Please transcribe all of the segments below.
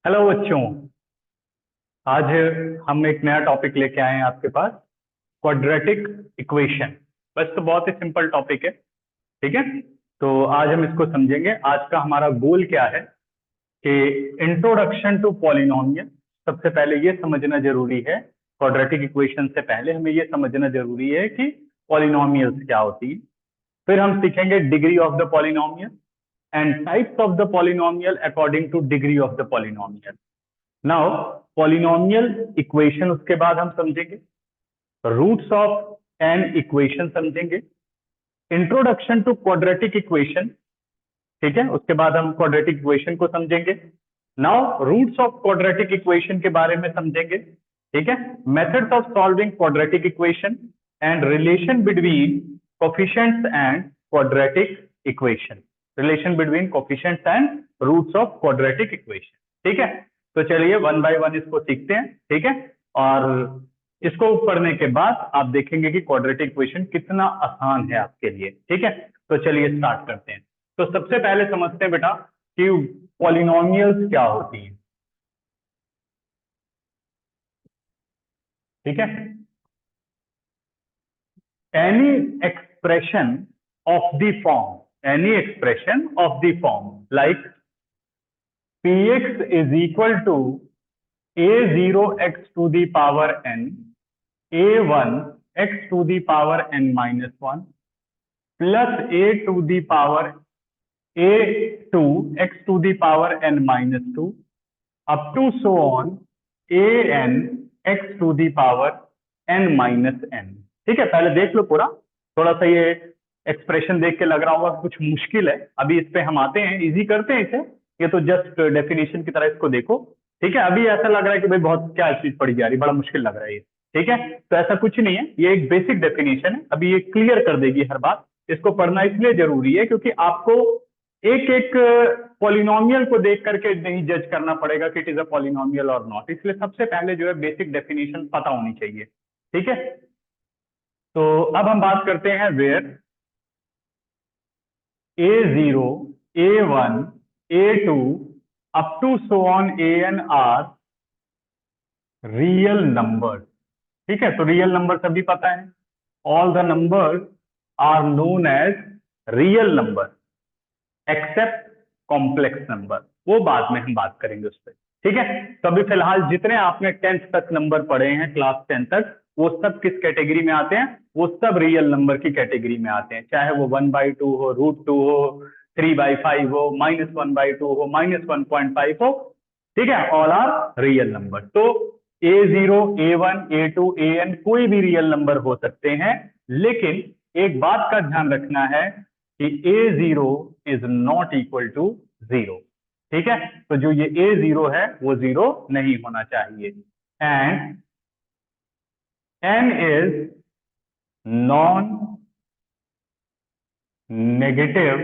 Hello बच्चों। आज हम एक नया टॉपिक लेके आए हैं आपके पास, क्वाड्रेटिक इक्वेशन। बस तो बहुत ही सिंपल टॉपिक है। ठीक है, तो आज हम इसको समझेंगे। आज का हमारा गोल क्या है कि इंट्रोडक्शन टू पॉलिनोमियल। सबसे पहले ये समझना जरूरी है, क्वाड्रेटिक इक्वेशन से पहले हमें ये समझना जरूरी है कि पॉलिनोमियल्स क्या होती है। फिर हम सीखेंगे degree of the polynomial and types of the polynomial according to degree of the polynomial. Now polynomial equation उसके बाद हम समझेंगे, रूट्स ऑफ एन इक्वेशन समझेंगे, इंट्रोडक्शन टू क्वाड्रेटिक इक्वेशन। ठीक है, उसके बाद हम क्वाड्रेटिक इक्वेशन को समझेंगे। Now roots of quadratic equation के बारे में समझेंगे। ठीक है, methods of solving quadratic equation and relation between coefficients and quadratic equation. Relation between coefficients and roots of quadratic equation. ठीक है, तो चलिए वन बाय वन इसको सीखते हैं। ठीक है, और इसको पढ़ने के बाद आप देखेंगे कि क्वाड्रेटिक इक्वेशन कितना आसान है आपके लिए। ठीक है, तो चलिए स्टार्ट करते हैं। तो सबसे पहले समझते हैं बेटा कि पॉलिनोमियल्स क्या होती हैं। ठीक है, any expression of the form, any expression of the form like px is equal to a0 x to the power n, a1 x to the power n minus one plus a to the power a2 x to the power n minus two up to so on an x to the power n minus n। ठीक है, पहले देख लो पूरा। थोड़ा सा ये expression देख के लग रहा होगा कुछ मुश्किल है, अभी इस पे हम आते हैं, इजी करते हैं इसे। ये तो जस्ट डेफिनेशन की तरह इसको देखो। ठीक है, अभी ऐसा लग रहा है कि भाई बहुत क्या चीज पड़ी जा रही, बड़ा मुश्किल लग रहा है ये। ठीक है, तो ऐसा कुछ नहीं है, ये एक बेसिक डेफिनेशन है, अभी ये क्लियर कर देगी हर बात। इसको पढ़ना इसलिए जरूरी है क्योंकि आपको एक एक पॉलिनोमियल को देख करके नहीं जज करना पड़ेगा कि इट इज अ पॉलिनोमियल और नॉट। इसलिए सबसे पहले जो है बेसिक डेफिनेशन पता होनी चाहिए। ठीक है, तो अब हम बात करते हैं where a0 a1 a2 up to so on an are real number. ठीक है, तो रियल नंबर सभी पता है, all the numbers are known as real number except complex number. वो बाद में हम बात करेंगे उस पर। ठीक है, तो अभी फिलहाल जितने आपने 10th तक नंबर पढ़े हैं, क्लास 10 तक, वो सब किस कैटेगरी में आते हैं? वो सब रियल नंबर की कैटेगरी में आते हैं, चाहे वो 1/2 हो, √2 हो, 3/5 हो, -1/2 हो, -1.5 हो। ठीक है, ऑल आर रियल नंबर। तो a0 a1 a2 an कोई भी रियल नंबर हो सकते हैं, लेकिन एक बात का ध्यान रखना है कि a0 is not equal to 0। ठीक है, तो जो ये a0 है वो 0 नहीं होना चाहिए। And n is non negative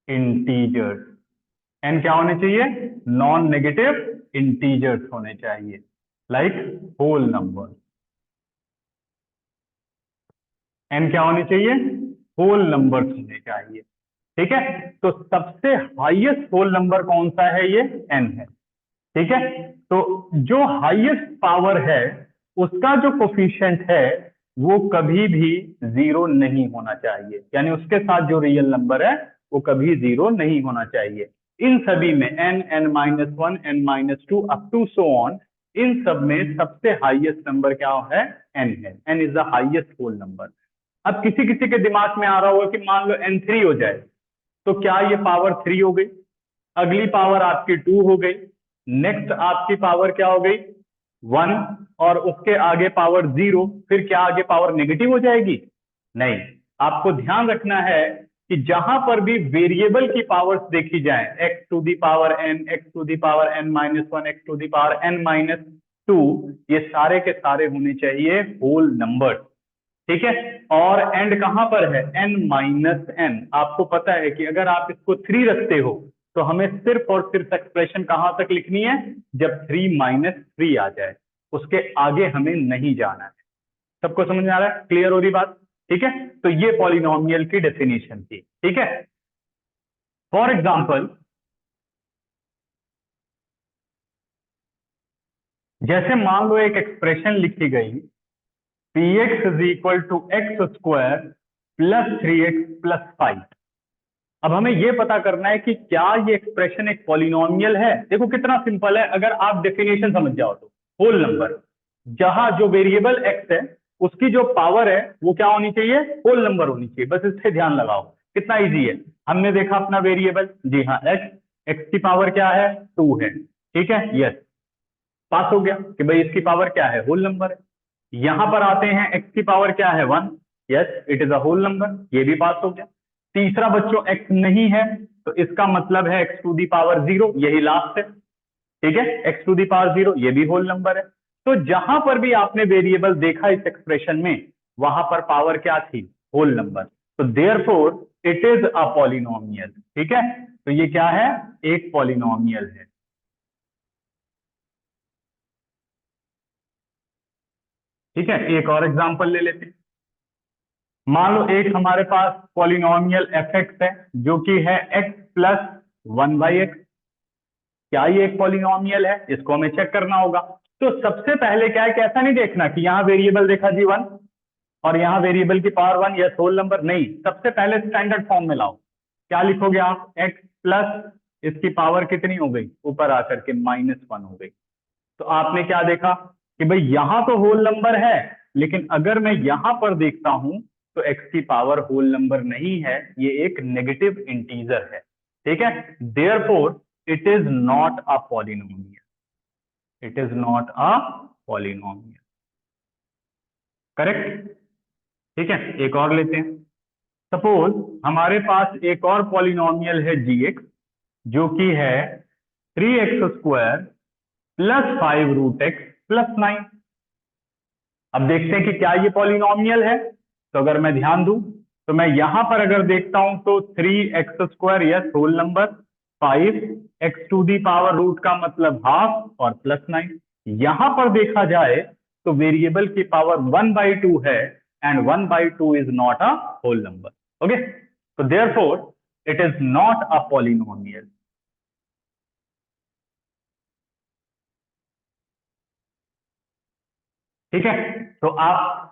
integers. n क्या होने चाहिए? नॉन नेगेटिव इंटीजर्स होने चाहिए, लाइक होल नंबर। n क्या होने चाहिए? होल नंबर होने चाहिए। ठीक है, तो सबसे हाईएस्ट होल नंबर कौन सा है? ये n है। ठीक है, तो जो हाईएस्ट पावर है उसका जो कोफिशिएंट है वो कभी भी 0 नहीं होना चाहिए, यानी उसके साथ जो रियल नंबर है वो कभी 0 नहीं होना चाहिए। इन सभी में n n-1 n-2 up to so on, इन सब में सबसे हाईएस्ट नंबर क्या है? n है। n is the highest whole number. अब किसी किसी के दिमाग में आ रहा होगा कि मान लो n3 हो जाए, तो क्या ये पावर 3 हो गई? अगली पावर आपकी 2 हो गई, नेक्स्ट आपकी पावर क्या हो गई? 1, और उसके आगे पावर 0। फिर क्या आगे पावर नेगेटिव हो जाएगी? नहीं। आपको ध्यान रखना है कि जहां पर भी वेरिएबल की पावर्स देखी जाए, x to the power n, x to the power n-1, x to the power n-2, ये सारे के सारे होने चाहिए होल नंबर। ठीक है, और एंड कहां पर है? n-n। आपको पता है कि अगर आप इसको 3 रखते हो तो हमें सिर्फ और सिर्फ एक्सप्रेशन कहां तक लिखनी है? जब 3-3 आ जाए, उसके आगे हमें नहीं जाना है। सबको समझ में आ रहा है? क्लियर हो रही बात? ठीक है, तो ये पॉलिनोमियल की डेफिनेशन थी। ठीक है, फॉर एग्जाम्पल जैसे मान लो एक एक्सप्रेशन लिखी गई px is equal to x square plus 3x plus 5। अब हमें यह पता करना है कि क्या ये एक्सप्रेशन एक पॉलिनोमियल है। देखो कितना सिंपल है, अगर आप डेफिनेशन समझ जाओ तो होल नंबर, जहां जो वेरिएबल x है उसकी जो पावर है वो क्या होनी चाहिए, होल नंबर होनी चाहिए। बस इस पे ध्यान लगाओ, कितना इजी है। हमने देखा अपना वेरिएबल, जी हाँ x की पावर क्या है, 2 है, ठीक है, यस, पास हो गया कि भाई इसकी पावर क्या है, होल नंबर है। यहां पर आते हैं x की पावर क्या है, 1, yes it is a whole number, ये भी पास हो गया। तीसरा बच्चों x नहीं है तो इसका मतलब है x टू दी पावर 0, यही लास्ट है, ठीक है, x टू दी पावर 0 ये भी होल नंबर है। तो जहां पर भी आपने वेरिएबल देखा इस एक्सप्रेशन में, वहां पर पावर क्या थी, होल नंबर। तो therefore it is a polynomial, ठीक है, तो ये क्या है, एक पॉलिनोमियल है। ठीक है, एक और एग्जांपल ले लेते हैं। मान लो एक हमारे पास पॉलिनोमियल एफ एक्स है जो कि है एक्स प्लस 1/x। क्या ये एक पॉलिनोमियल है, इसको हमें चेक करना होगा। तो सबसे पहले क्या है कि ऐसा नहीं देखना कि यहाँ वेरिएबल देखा जी 1 और यहाँ वेरिएबल की पावर 1 या होल नंबर, नहीं, सबसे पहले स्टैंडर्ड फॉर्म में लाओ। क्या लिखोगे आप, एक्स प्लस इसकी पावर कितनी हो गई, ऊपर आकर के -1 हो गई। तो आपने क्या देखा कि भाई यहां तो होल नंबर है, लेकिन अगर मैं यहां पर देखता हूं तो एक्स की पावर होल नंबर नहीं है, ये एक नेगेटिव इंटीजर है, ठीक है। Therefore it is not a polynomial, it is not a polynomial, correct. ठीक है, एक और लेते हैं। सपोज हमारे पास एक और पॉलिनोमियल है जी एक्स जो कि है 3x² प्लस 5√x प्लस 9। अब देखते हैं कि क्या ये पॉलिनोमियल है। तो अगर मैं ध्यान दूं तो मैं यहां पर अगर देखता हूं तो 3x², yes whole number, 5x to the power root का मतलब हाफ और प्लस 9। यहां पर देखा जाए तो वेरिएबल की पावर 1/2 है and 1/2 is not a whole number. Okay, तो therefore it is not a polynomial. ठीक है, तो आप,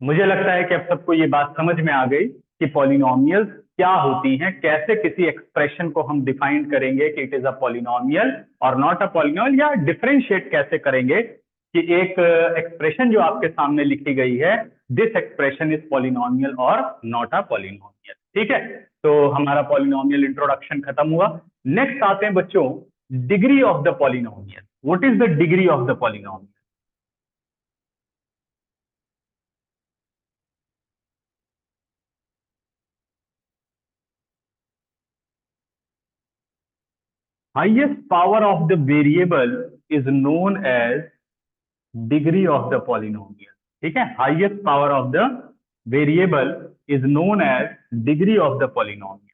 मुझे लगता है कि अब सबको ये बात समझ में आ गई कि पॉलिनोमियल्स क्या होती हैं, कैसे किसी एक्सप्रेशन को हम डिफाइन करेंगे कि इट इज अ पॉलिनोमियल और नॉट अ पॉलिनोमियल, या डिफरेंशिएट कैसे करेंगे कि एक एक्सप्रेशन जो आपके सामने लिखी गई है, दिस एक्सप्रेशन इज पॉलिनोमियल और नॉट अ पॉलिनोमियल। ठीक है, तो हमारा पॉलिनोमियल इंट्रोडक्शन खत्म हुआ। नेक्स्ट आते हैं बच्चों degree of the polynomial. What is the degree of the polynomial? Highest power of the variable is known as degree of the polynomial। ठीक है, highest power of the variable is known as degree of the polynomial।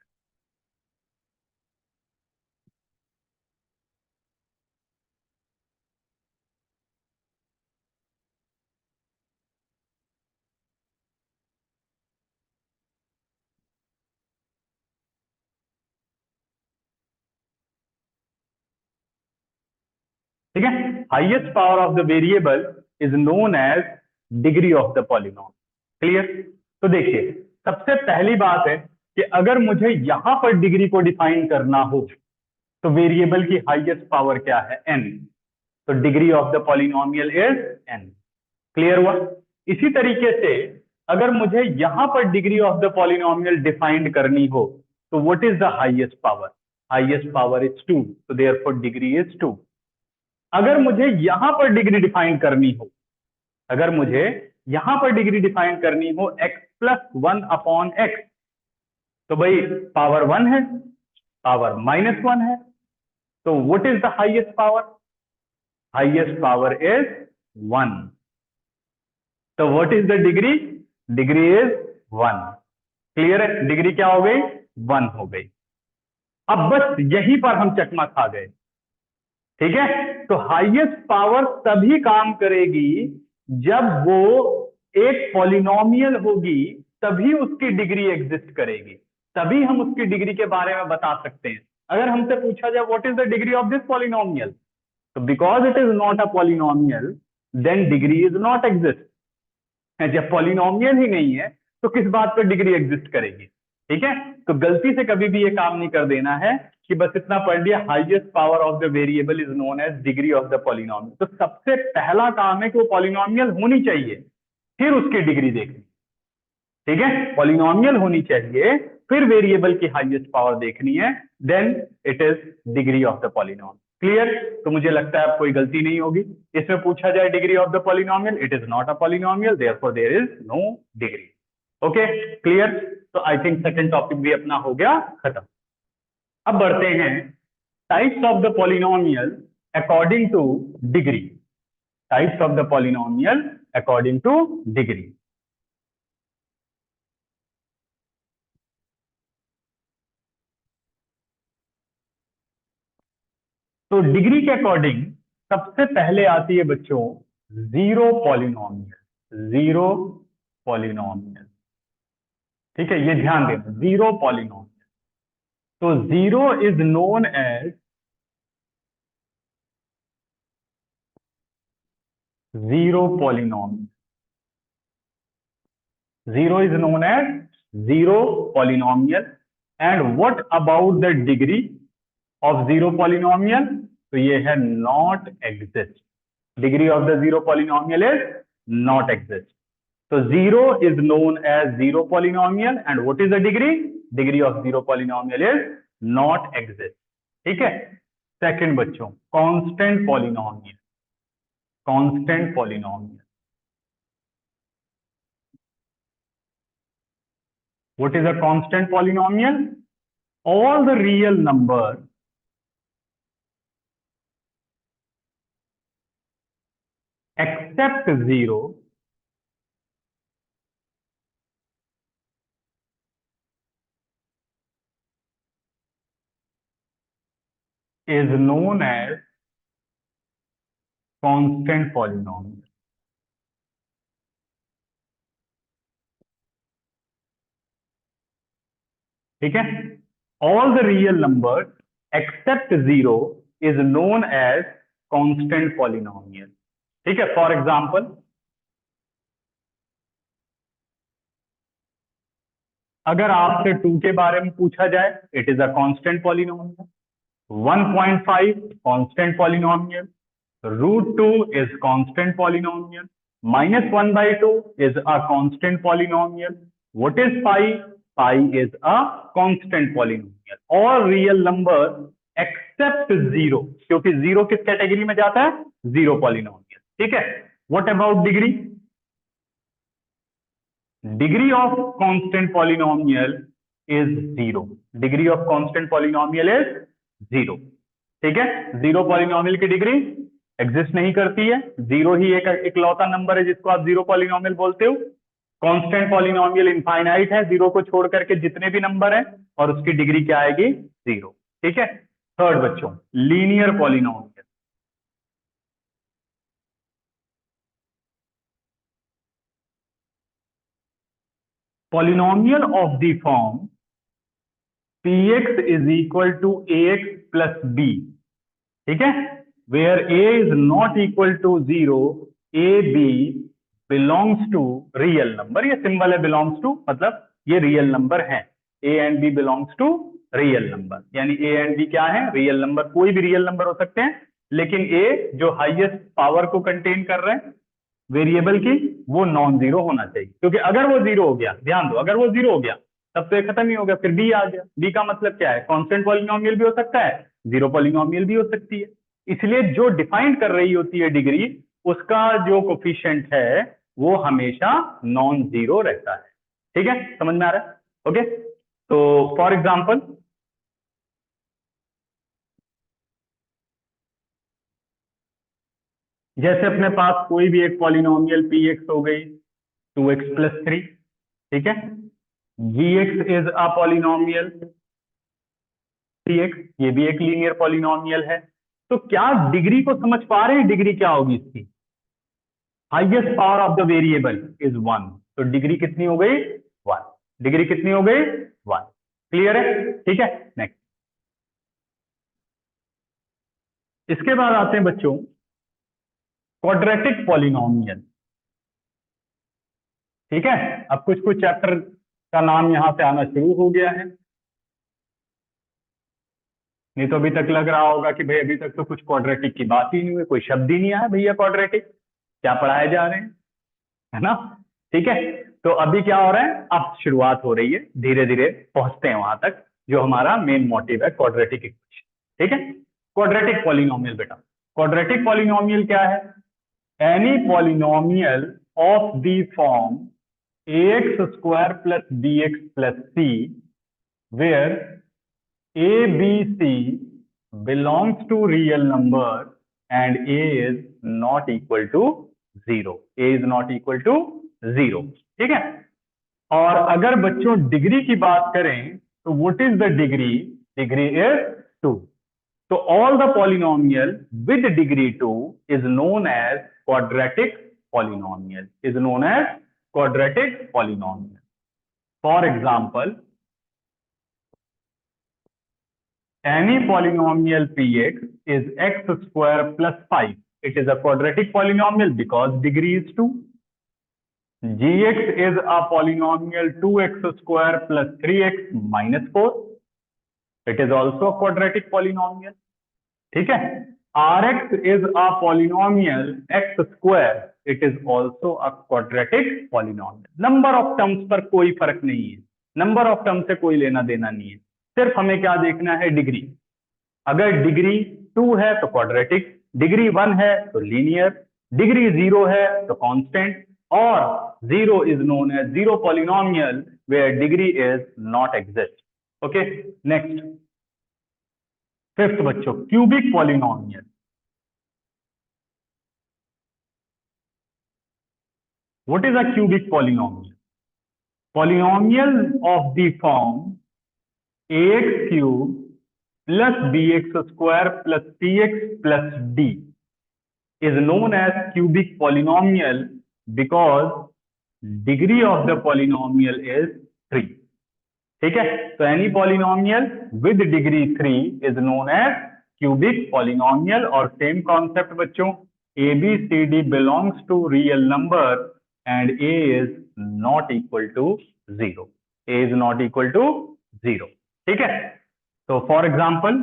ठीक है, highest power of the variable is known as degree of the polynomial। Clear? तो देखिए, सबसे पहली बात है कि अगर मुझे यहां पर डिग्री को डिफाइन करना हो तो वेरिएबल की हाईएस्ट पावर क्या है, n। तो degree of the polynomial is n। Clear हुआ? इसी तरीके से अगर मुझे यहां पर degree of the polynomial defined करनी हो तो what is the highest power, highest power is 2, तो देयरफॉर डिग्री इज 2। अगर मुझे यहां पर डिग्री डिफाइन करनी हो, अगर मुझे यहां पर डिग्री डिफाइन करनी हो x प्लस 1/x, तो भाई पावर 1 है, पावर -1 है, तो what is the highest power, highest power is 1। तो what is the degree, degree is 1। Clear है, डिग्री क्या हो गई, 1 हो गई। अब बस यहीं पर हम चकमा खा गए। ठीक है, तो हाईएस्ट पावर तभी काम करेगी जब वो एक पॉलिनोमियल होगी, तभी उसकी डिग्री एग्जिस्ट करेगी, तभी हम उसकी डिग्री के बारे में बता सकते हैं। अगर हमसे पूछा जाए what is the degree of this polynomial, तो because it is not a polynomial then degree is not exist. जब पॉलिनोमियल ही नहीं है तो किस बात पर डिग्री एग्जिस्ट करेगी। ठीक है, तो गलती से कभी भी ये काम नहीं कर देना है कि बस इतना पढ़ लिया highest power of the variable is known as degree of the polynomial. तो सबसे पहला काम है कि वो पॉलिनोमियल होनी चाहिए, फिर उसकी डिग्री देखनी। ठीक है, पॉलिनोमियल होनी चाहिए, फिर वेरिएबल की हाईएस्ट पावर देखनी है, then it is degree of the polynomial. Clear? तो मुझे लगता है अब कोई गलती नहीं होगी। इसमें पूछा जाए degree of the polynomial, it is not a polynomial, therefore there is no degree. Okay, clear? तो आई थिंक सेकंड टॉपिक भी अपना हो गया खत्म। अब बढ़ते हैं types of the polynomial according to degree. Types of the polynomial according to degree. तो डिग्री के अकॉर्डिंग सबसे पहले आती है बच्चों जीरो पॉलिनोमियल। जीरो पॉलिनोमियल, ठीक है, ये ध्यान देना, जीरो पॉलिनोमियल। तो zero is known as zero polynomial. Zero is known as zero polynomial. And what about the degree of zero polynomial? तो ये है not exist. Degree of the zero polynomial is not exist. So zero is known as zero polynomial and what is the degree? Degree of zero polynomial is not exist. ठीक है। Second बच्चों, constant polynomial. Constant polynomial, what is a constant polynomial? All the real numbers except zero is known as constant polynomial। ठीक है, all the real numbers except zero is known as constant polynomial। ठीक है, for example अगर आपसे 2 के बारे में पूछा जाए, it is a constant polynomial. 1.5 constant polynomial. √2 is constant polynomial. -1/2 is a constant polynomial. What is pi? Pi is a constant polynomial. All real numbers except zero, क्योंकि जीरो किस कैटेगरी में जाता है? Zero polynomial. ठीक है। What about degree? Degree of constant polynomial is zero. Degree of constant polynomial is zero. ठीक है, zero polynomial की डिग्री एग्जिस्ट नहीं करती है। जीरो ही एक इकलौता नंबर है जिसको आप जीरो पॉलिनोमियल बोलते हो। कांस्टेंट पॉलिनोमियल इनफाइनाइट है, जीरो को छोड़ करके जितने भी नंबर हैं, और उसकी डिग्री क्या आएगी? जीरो। ठीक है। थर्ड बच्चों, linear polynomial. Polynomial of the form px is equal to ax plus b। ठीक है, where a is not equal to 0, a b belongs to real number। ये सिंबल है belongs to, मतलब ये रियल नंबर है। a and b belongs to real number, यानी a and b क्या है? Real number. कोई भी रियल नंबर हो सकते हैं, लेकिन a जो हाईएस्ट पावर को कंटेन कर रहे हैं वेरिएबल की, वो नॉन जीरो होना चाहिए। क्योंकि अगर वो जीरो हो गया, ध्यान दो, अगर वो जीरो हो गया तब तो ये खत्म ही हो गया, फिर बी आ गया। बी का मतलब क्या है? कांस्टेंट पॉलिनोमियल भी हो सकता है, जीरो पॉलिनोमियल भी हो सकती है। इसलिए जो डिफाइन कर रही होती है डिग्री, उसका जो कोफिशिएंट है वो हमेशा नॉन जीरो रहता है। ठीक है, समझ में आ रहा है? ओके, तो फॉर एग्जाम्पल जैसे अपने पास कोई भी एक पॉलिनोमियल पी एक्स हो गई, 2x+3। ठीक है, gx is a polynomial, px ये भी एक लीनियर पॉलिनोमियल है। तो क्या डिग्री को समझ पा रहे हैं? डिग्री क्या होगी इसकी? Highest power of the variable is 1। तो डिग्री कितनी हो गई? 1। डिग्री कितनी हो गई? 1। क्लियर है? ठीक है, नेक्स्ट। इसके बाद आते हैं बच्चों क्वाड्रेटिक पॉलिनोमियल। ठीक है, अब कुछ कुछ चैप्टर का नाम यहां से आना शुरू हो गया है, नहीं तो अभी तक लग रहा होगा कि भाई अभी तक तो कुछ क्वाड्रेटिक की बात ही नहीं हुई, कोई शब्द ही नहीं आया भैया क्वाड्रेटिक, क्या पढ़ाए जा रहे हैं, है ना। ठीक है, तो अभी क्या हो रहा है, अब शुरुआत हो रही है, धीरे धीरे पहुंचते हैं वहां तक जो हमारा मेन मोटिव है, क्वाड्रेटिक इक्वेशन। ठीक है, क्वाड्रेटिक पॉलिनोमियल बेटा, क्वाड्रेटिक पॉलिनोमियल क्या है, any polynomial of the form ax square plus bx plus c where a b c belongs to real number and a is not equal to 0, a is not equal to 0। ठीक है, और अगर बच्चों degree की बात करें तो what is the degree, degree is 2। तो all the polynomial with degree 2 is known as quadratic polynomial, is known as quadratic polynomial. For example, any polynomial px is x square plus 5. It is a quadratic polynomial because degree is 2. Gx is a polynomial 2x square plus 3x minus 4. It is also a quadratic polynomial. ठीक है, Rx is a polynomial x square. It is also a quadratic polynomial. Number of terms पर कोई फर्क नहीं है, number of term से कोई लेना देना नहीं है, सिर्फ हमें क्या देखना है, डिग्री। अगर डिग्री 2 है तो क्वाड्रेटिक, डिग्री 1 है तो लीनियर, डिग्री 0 है तो कांस्टेंट, और 0 is known as zero polynomial where degree is not exist. Okay, next fifth बच्चों, cubic polynomial. What is a cubic polynomial? Polynomial of the form ax cube plus bx square plus cx plus d is known as cubic polynomial because degree of the polynomial is 3। ठीक है, तो any polynomial with degree 3 is known as cubic polynomial. और same concept बच्चों, A B C D belongs to real number and a is not equal to 0, a is not equal to 0। ठीक है, तो for example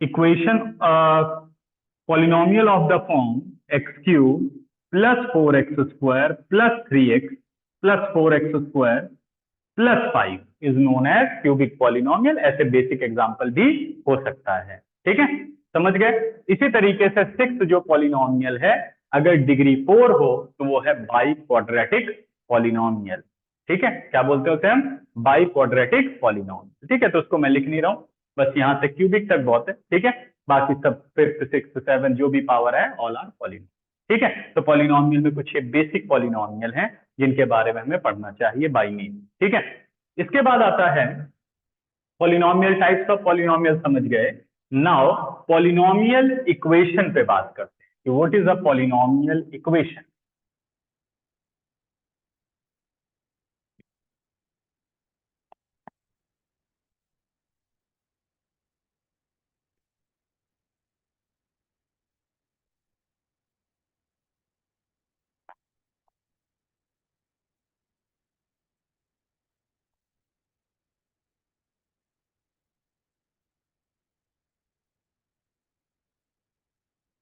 equation polynomial of the form x cube plus 4x square plus 3x plus 4x square plus 5 is known as cubic polynomial. ऐसे basic example भी हो सकता है। ठीक है, समझ गए। इसी तरीके से सिक्स्थ जो पॉलिनोमियल है, अगर डिग्री 4 हो तो वो है बाई क्वाड्रेटिक पॉलिनोमियल। ठीक है, क्या बोलते होते हैं हम, बाई क्वाड्रेटिक पॉलिनोमियल। ठीक है, तो उसको मैं लिख नहीं रहा हूं, बस यहां से क्यूबिक तक बहुत है। ठीक है, बाकी सब फिफ्थ सिक्स्थ सेवन जो भी पावर है ऑल आर पॉलिनोमियल। ठीक है, तो पॉलिनोमियल में कुछ ये बेसिक पॉलिनोमियल हैं जिनके बारे में हमें पढ़ना चाहिए बाई नेम। ठीक है, इसके बाद आता है पॉलिनोमियल टाइप्स ऑफ पॉलिनोमियल, समझ गए। नाउ पॉलिनोमियल इक्वेशन पे बात करते हैं कि what is a polynomial equation.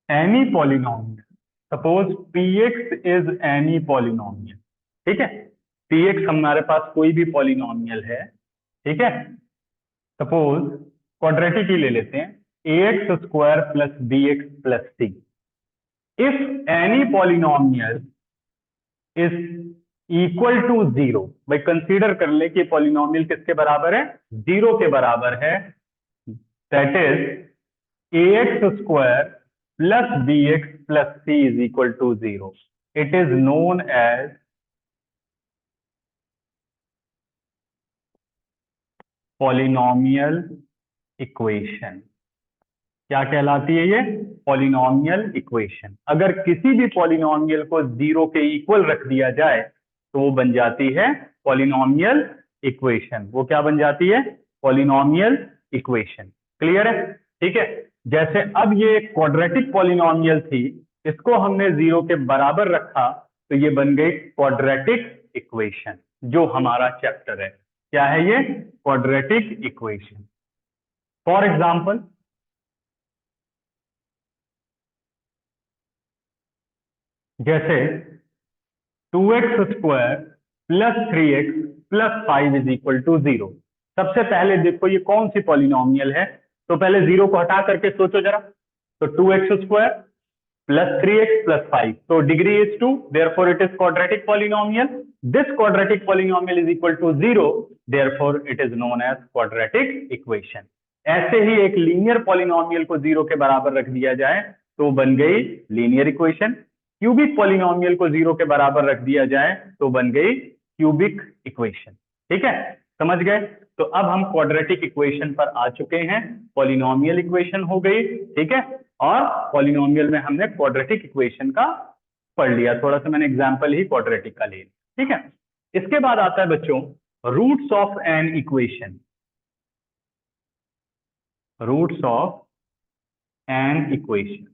Any polynomial, suppose px is any polynomial. ठीक है, px हमारे पास कोई भी पॉलिनोमियल है। ठीक है, सपोज क्वाड्रेटिक ही ले लेते हैं, ax square plus bx plus c। If any polynomial is equal to 0, भाई कंसीडर कर ले कि पॉलिनोमियल किसके बराबर है, 0 के बराबर है, that is ax square plus bx plus c is equal to 0. It is known as polynomial equation। क्या कहलाती है ये, पॉलिनोमियल इक्वेशन। अगर किसी भी पॉलिनोमियल को 0 के इक्वल रख दिया जाए तो वो बन जाती है पॉलिनोमियल इक्वेशन, वो क्या बन जाती है? Polynomial equation. क्लियर है? ठीक है। जैसे अब ये क्वाड्रेटिक पॉलिनोमियल थी, इसको हमने 0 के बराबर रखा, तो ये बन गई क्वाड्रेटिक इक्वेशन, जो हमारा चैप्टर है। क्या है ये? Quadratic equation. फॉर एग्जाम्पल, जैसे 2x² plus 3x plus 5 is equal to 0। सबसे पहले देखो ये कौन सी पॉलिनोमियल है, तो पहले 0 को हटा करके सोचो जरा। तो 2x² plus 3x plus 5. So degree is 2, therefore it is quadratic polynomial. This quadratic polynomial is equal to 0, therefore it is known as quadratic equation. ऐसे ही एक लीनियर पॉलिनोमियल को 0 के बराबर रख दिया जाए तो बन गई लीनियर इक्वेशन। क्यूबिक पॉलिनोमियल को 0 के बराबर रख दिया जाए तो बन गई क्यूबिक इक्वेशन। ठीक है, समझ गए? तो अब हम क्वाड्रेटिक इक्वेशन पर आ चुके हैं। पॉलिनोमियल इक्वेशन हो गई, ठीक है, और पॉलिनोमियल में हमने क्वाड्रेटिक इक्वेशन का पढ़ लिया। थोड़ा सा मैंने एग्जांपल ही क्वाड्रेटिक का लिया, ठीक है। इसके बाद आता है बच्चों roots of an equation. Roots of an equation,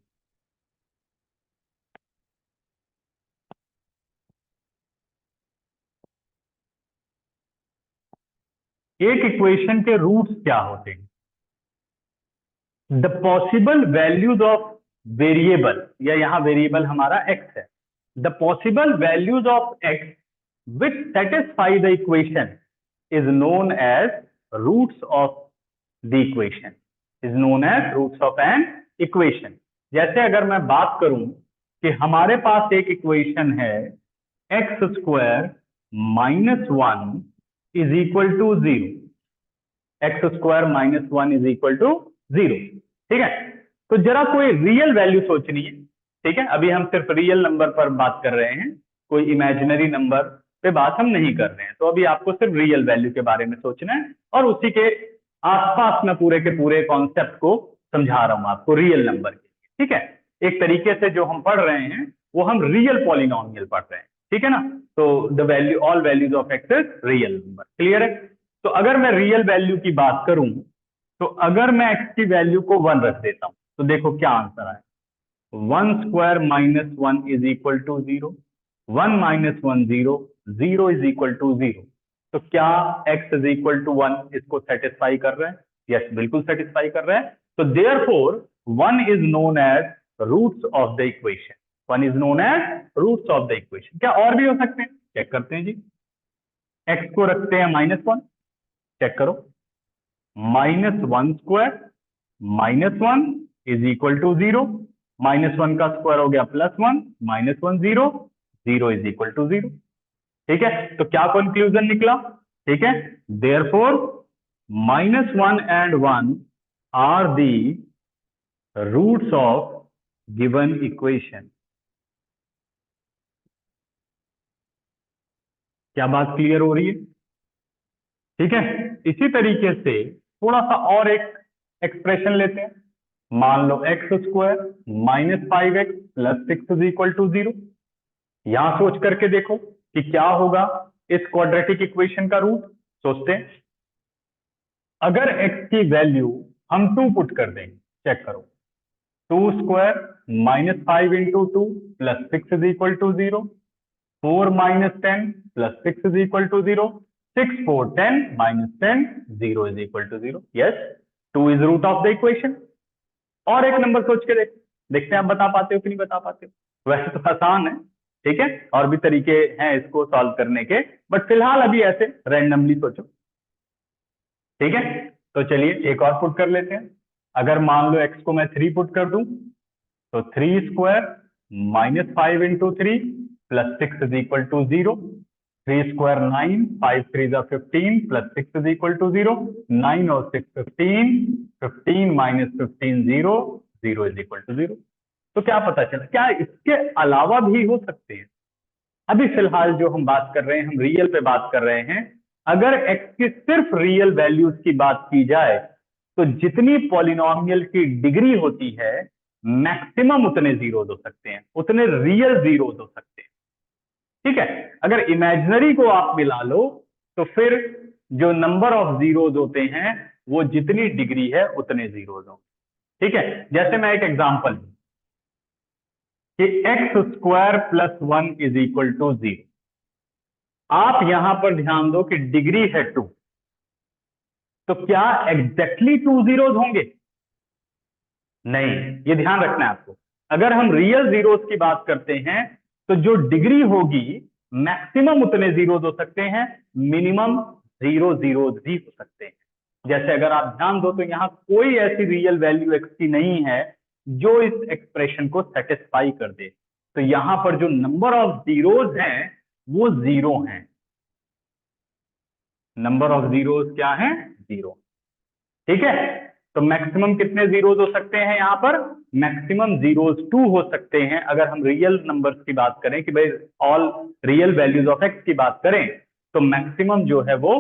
एक इक्वेशन के रूट्स क्या होते हैं? The possible values of variable, या यहां वेरिएबल हमारा एक्स है। The possible values of x which satisfy the equation is known as roots of the equation, is known as roots of an equation। जैसे अगर मैं बात करूं कि हमारे पास एक इक्वेशन है x² minus 1 is equal to 0, x² minus 1 is equal to 0, ठीक है। तो जरा कोई रियल वैल्यू सोचनी है, ठीक है। अभी हम सिर्फ रियल नंबर पर बात कर रहे हैं, कोई इमेजिनरी नंबर पे बात हम नहीं कर रहे हैं। तो अभी आपको सिर्फ रियल वैल्यू के बारे में सोचना है और उसी के आसपास में पूरे के पूरे कॉन्सेप्ट को समझा रहा हूं आपको रियल नंबर के, ठीक है। एक तरीके से जो हम पढ़ रहे हैं वो हम रियल पॉलिनोमियल पढ़ रहे हैं, ठीक है ना। तो the value, all values of x is real number. Clear है? तो अगर मैं रियल वैल्यू की बात करूं, तो अगर मैं एक्स की वैल्यू को 1 रख देता हूं तो देखो क्या आंसर आए। 1² minus 1 is equal to 0, 1 minus 1 0, 0 is equal to 0। तो क्या x इज इक्वल टू 1 इसको सेटिस्फाई कर रहा है? यस, बिल्कुल सेटिस्फाई कर रहा है। तो therefore 1 is known as roots of the equation. 1 is known as roots of the equation. क्या और भी हो सकते हैं? चेक करते हैं जी। x को रखते हैं -1, चेक करो, -1² माइनस 1 इज इक्वल टू 0, -1 का स्क्वायर हो गया +1, -1 0, 0 इज इक्वल टू 0। ठीक है, तो क्या कंक्लूजन निकला? ठीक है, therefore -1 and 1 are the roots of given equation. क्या बात क्लियर हो रही है? ठीक है, इसी तरीके से थोड़ा सा और एक एक्सप्रेशन लेते हैं। मान लो x² minus 5x plus 6 is equal to 0। यहां सोच करके देखो कि क्या होगा इस क्वाड्रेटिक इक्वेशन का रूट। सोचते हैं, अगर x की वैल्यू हम 2 पुट कर देंगे, चेक करो, 2² minus 5 into 2 plus 6 is equal to 0, 4 minus 10 plus 6 is equal to 0, 6 4 10 minus 10, 0 is equal to 0। Yes, 2 is root of the equation. और एक नंबर सोच के देखते हैं आप बता पाते हो कि नहीं बता पाते हो। वैसे तो आसान है, ठीक है, और भी तरीके हैं इसको सॉल्व करने के, बट फिलहाल अभी ऐसे रैंडमली सोचो। ठीक है, तो चलिए एक और पुट कर लेते हैं। अगर मान लो x को मैं 3 पुट कर दूं, तो 3² minus 5 into 3 plus 6 is equal to 0, 3² 9, 5 3 15 plus 6 is equal to 0, 9 और 6 15, 15 माइनस 15 0, 0 इज इक्वल टू 0। तो क्या पता चला? क्या इसके अलावा भी हो सकते हैं? अभी फिलहाल जो हम बात कर रहे हैं, हम रियल पे बात कर रहे हैं। अगर x की सिर्फ रियल वैल्यूज की बात की जाए तो जितनी पॉलिनोमियल की डिग्री होती है मैक्सिमम उतने जीरोज हो सकते हैं, उतने रियल जीरोज हो सकते हैं। ठीक है, अगर इमेजिनरी को आप मिला लो तो फिर जो नंबर ऑफ जीरोज होते हैं वो जितनी डिग्री है उतने जीरोज हों। ठीक है, जैसे मैं एक एग्जांपल कि x square plus 1 is equal to 0। आप यहां पर ध्यान दो कि डिग्री है 2, तो क्या एग्जैक्टली 2 जीरोज होंगे? नहीं, ये ध्यान रखना है आपको। अगर हम रियल जीरोज की बात करते हैं तो जो डिग्री होगी मैक्सिमम उतने जीरोज हो सकते हैं, मिनिमम 0 जीरोज भी हो सकते हैं। जैसे अगर आप ध्यान दो तो यहां कोई ऐसी रियल वैल्यू एक्स की नहीं है जो इस एक्सप्रेशन को सेटिस्फाई कर दे, तो यहां पर जो नंबर ऑफ जीरोज हैं वो 0 हैं। नंबर ऑफ जीरोज क्या है? 0। ठीक है, तो मैक्सिमम कितने जीरोज हो सकते हैं? यहां पर मैक्सिमम जीरोज 2 हो सकते हैं। अगर हम रियल नंबर्स की बात करें कि भाई all real values of x की बात करें तो मैक्सिमम जो है वो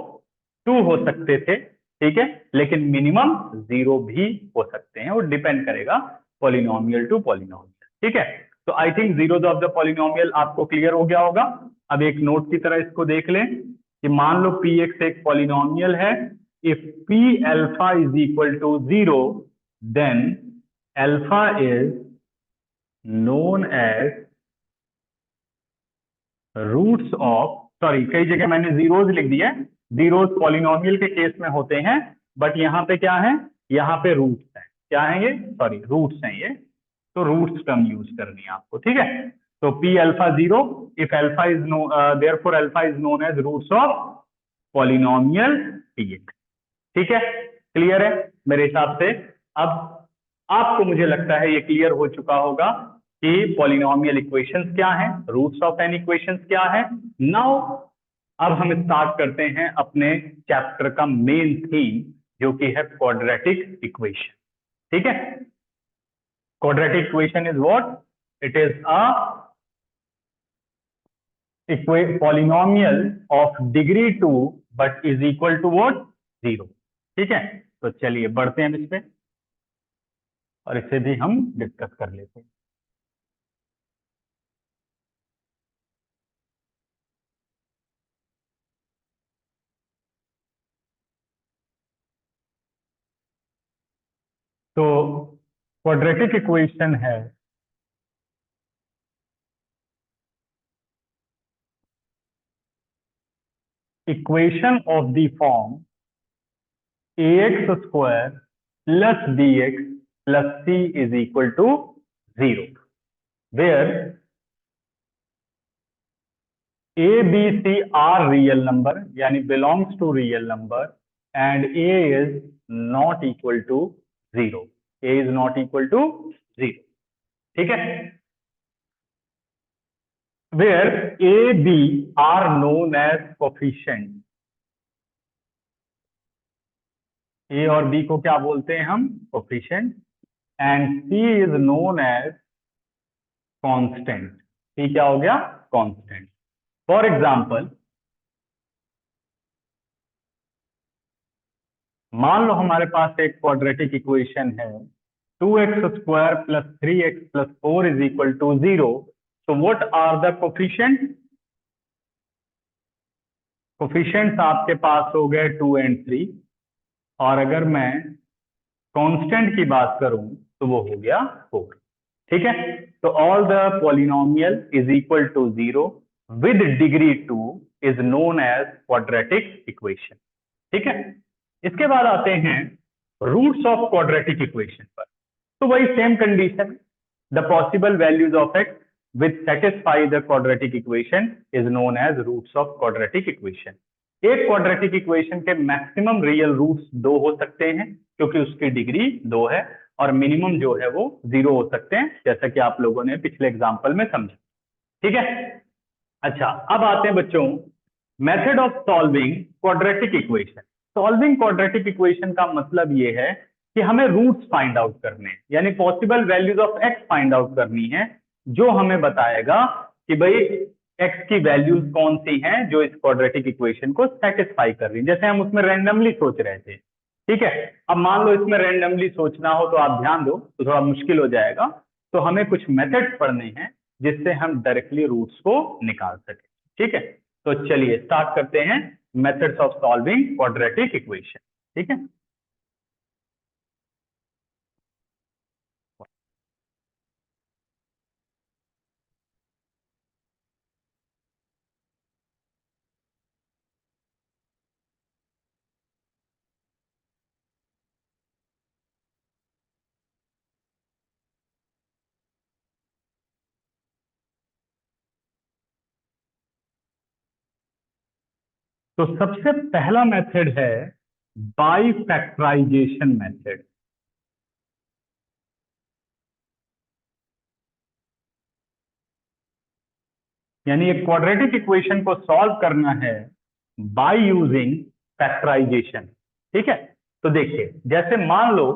2 हो सकते थे। ठीक है, लेकिन मिनिमम 0 भी हो सकते हैं, वो डिपेंड करेगा पॉलिनोमियल टू पॉलिनोमियल। ठीक है, तो I think zeros of the polynomial आपको क्लियर हो गया होगा। अब एक नोट की तरह इसको देख लें कि मान लो पी एक्स एक पॉलिनोमियल है। if p alpha is equal to 0, then alpha is known as roots of, sorry कई जगह मैंने जीरोज लिख दिया है, जीरोज पॉलिनोमियल के केस में होते हैं, बट यहाँ पे क्या है? यहाँ पे रूट्स हैं। क्या है ये? सॉरी रूट्स हैं ये, तो रूट्स टर्म यूज करनी है आपको। ठीक है, तो p alpha 0, if alpha is no therefore alpha is known as roots of polynomial px। ठीक है, क्लियर है मेरे हिसाब से। अब आपको मुझे लगता है ये क्लियर हो चुका होगा कि पॉलिनोमियल इक्वेशंस क्या हैं, रूट्स ऑफ एन इक्वेशंस क्या है। नाउ अब हम स्टार्ट करते हैं अपने चैप्टर का मेन थीम, जो कि है क्वाड्रेटिक इक्वेशन। ठीक है, quadratic equation is what? It is a polynomial of degree 2 but is equal to what? 0। ठीक है, तो चलिए बढ़ते हैं इस पे और इसे भी हम डिस्कस कर लेते हैं। तो क्वाड्रेटिक इक्वेशन है equation of the form ax square plus bx plus c is equal to 0, where a b c are real number यानी belongs to real number and a is not equal to 0। a is not equal to 0। ठीक है, where a b are known as coefficient। a और b को क्या बोलते हैं हम? Coefficient. And c is known as constant. c क्या हो गया? कांस्टेंट। फॉर एग्जांपल, मान लो हमारे पास एक क्वाड्रेटिक इक्वेशन है 2x square plus 3x plus 4 is equal to 0। तो what are the coefficient? Coefficients आपके पास हो गए 2 एंड 3, और अगर मैं कांस्टेंट की बात करूं तो वो हो गया 4। ठीक है, तो all the polynomial is equal to 0 with degree 2 is known as quadratic equation. ठीक है, इसके बाद आते हैं रूट्स ऑफ क्वाड्रेटिक इक्वेशन पर। तो वही same condition, the possible values of x which satisfy the quadratic equation is known as roots of quadratic equation. एक क्वाड्रेटिक इक्वेशन के मैक्सिमम रियल रूट्स 2 हो सकते हैं क्योंकि उसकी डिग्री 2 है, और मिनिमम जो है वो 0 हो सकते हैं, जैसा कि आप लोगों ने पिछले एग्जाम्पल में समझा। ठीक है, अच्छा अब आते हैं बच्चों method of solving quadratic equation. Solving quadratic equation का मतलब ये है कि हमें रूट्स फाइंड आउट करने हैं, यानी possible values of x find out करनी है, जो हमें बताएगा कि भाई एक्स की वैल्यूज कौन सी हैं जो इस क्वाड्रेटिक इक्वेशन को सेटिस्फाई कर रही है। जैसे हम उसमें रैंडमली सोच रहे थे। ठीक है, अब मान लो इसमें रैंडमली सोचना हो तो आप ध्यान दो तो थोड़ा मुश्किल हो जाएगा, तो हमें कुछ मेथड्स पढ़ने हैं जिससे हम डायरेक्टली रूट्स को निकाल सके। ठीक है, तो चलिए स्टार्ट करते हैं methods of solving quadratic equation. ठीक है, तो सबसे पहला मेथड है बाई फैक्टराइजेशन मेथड। यानी एक क्वाड्रेटिक इक्वेशन को सॉल्व करना है बाय यूजिंग फैक्टराइजेशन। ठीक है, तो देखिए जैसे मान लो,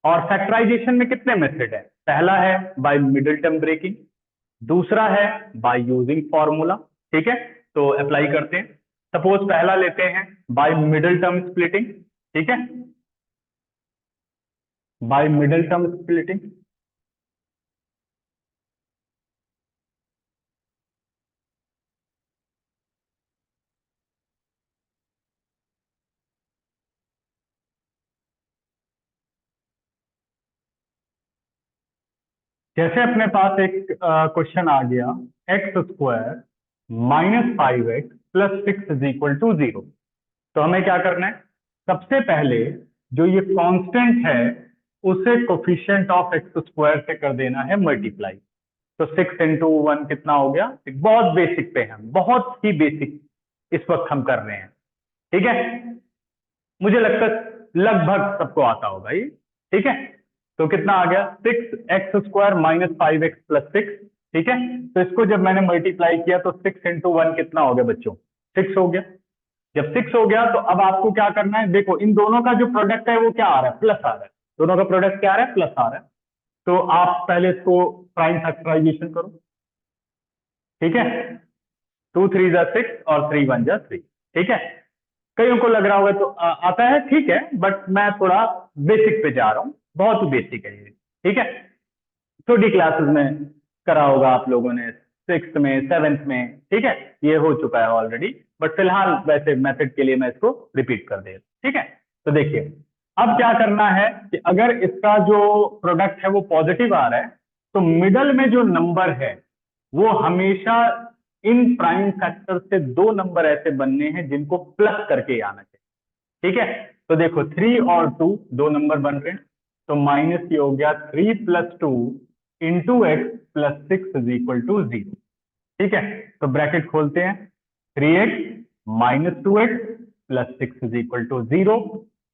और फैक्टराइजेशन में कितने मेथड है, पहला है बाय मिडिल टर्म ब्रेकिंग, दूसरा है बाय यूजिंग फॉर्मूला। ठीक है, तो अप्लाई करते हैं। सपोज पहला लेते हैं बाय मिडिल टर्म स्प्लिटिंग। ठीक है, बाय मिडिल टर्म स्प्लिटिंग। जैसे अपने पास एक क्वेश्चन आ गया, एक्स स्क्वायर -5x + 6 = 0। तो हमें क्या करना है, सबसे पहले जो ये कांस्टेंट है उसे कोफिशिएंट ऑफ एक्स स्क्वायर से कर देना है मल्टीप्लाई। तो 6 × 1 कितना हो गया, एक बहुत बेसिक पे हम, बहुत ही बेसिक इस वक्त हम कर रहे हैं। ठीक है, मुझे लगता है लगभग सबको आता होगा ये। ठीक है, तो कितना आ गया, 6x² - 5x + 6। ठीक है, तो इसको जब मैंने मल्टीप्लाई किया तो 6 × 1 कितना हो गया बच्चों, 6 हो गया। जब 6 हो गया तो अब आपको क्या करना है, देखो इन दोनों का जो प्रोडक्ट है वो क्या आ रहा है, प्लस आ रहा है। दोनों का प्रोडक्ट क्या आ रहा है, प्लस आ रहा है। तो आप पहले इसको प्राइम फैक्टराइजेशन करो। ठीक है, 2 3 × 6 और 3 1 × 3। ठीक है, कईयों को लग रहा होगा तो आता है, ठीक है, बट मैं थोड़ा बेसिक पे जा रहा हूँ, बहुत ही बेसिक है ये। ठीक है, छोटी क्लासेस में करा होगा आप लोगों ने, 6th में 7th में। ठीक है, ये हो चुका है ऑलरेडी, बट फिलहाल वैसे मेथड के लिए मैं इसको रिपीट कर दे रहा हूं। ठीक है, तो देखिए अब क्या करना है कि अगर इसका जो प्रोडक्ट है वो पॉजिटिव आ रहा है, तो मिडल में जो नंबर है वो हमेशा इन प्राइम फैक्टर से दो नंबर ऐसे बनने हैं जिनको प्लस करके आना चाहिए। ठीक है, तो देखो 3 और 2 दो नंबर बन रहे हैं, तो माइनस ये हो गया 3 + 2 × x + 6 = 0। ठीक है, तो ब्रैकेट खोलते हैं, 3x - 2x + 6 = 0।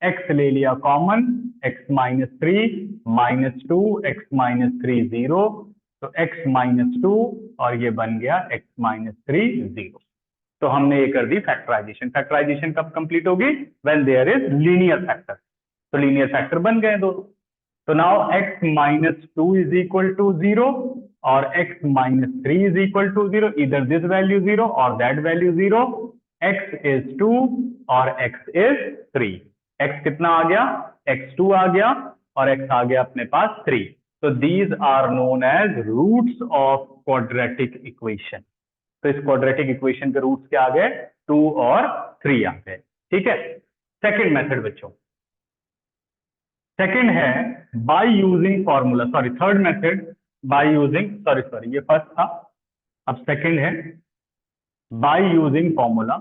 x ले लिया कॉमन, x - 3 - 2 x - 3 0, तो x - 2 और ये बन गया x - 3 0। तो हमने ये कर दी फैक्टराइजेशन। फैक्टराइजेशन कब कंप्लीट होगी, when there is linear factor. तो लीनियर फैक्टर बन गए दोनों। तो नाउ x - 2 = 0 और x - 3 = 0, either this value 0 or that value 0। x is 2 और x is 3। x कितना आ गया, x2 आ गया और x आ गया अपने पास 3। तो these are known as roots of quadratic equation। तो इस क्वाड्रेटिक इक्वेशन के रूट्स क्या आ गए, 2 और 3 आ गए। ठीक है, सेकंड मेथड बच्चों, सेकंड है by using formula, sorry third method by using, sorry sorry ये फर्स्ट था, अब सेकंड है बाय यूजिंग फॉर्मूला।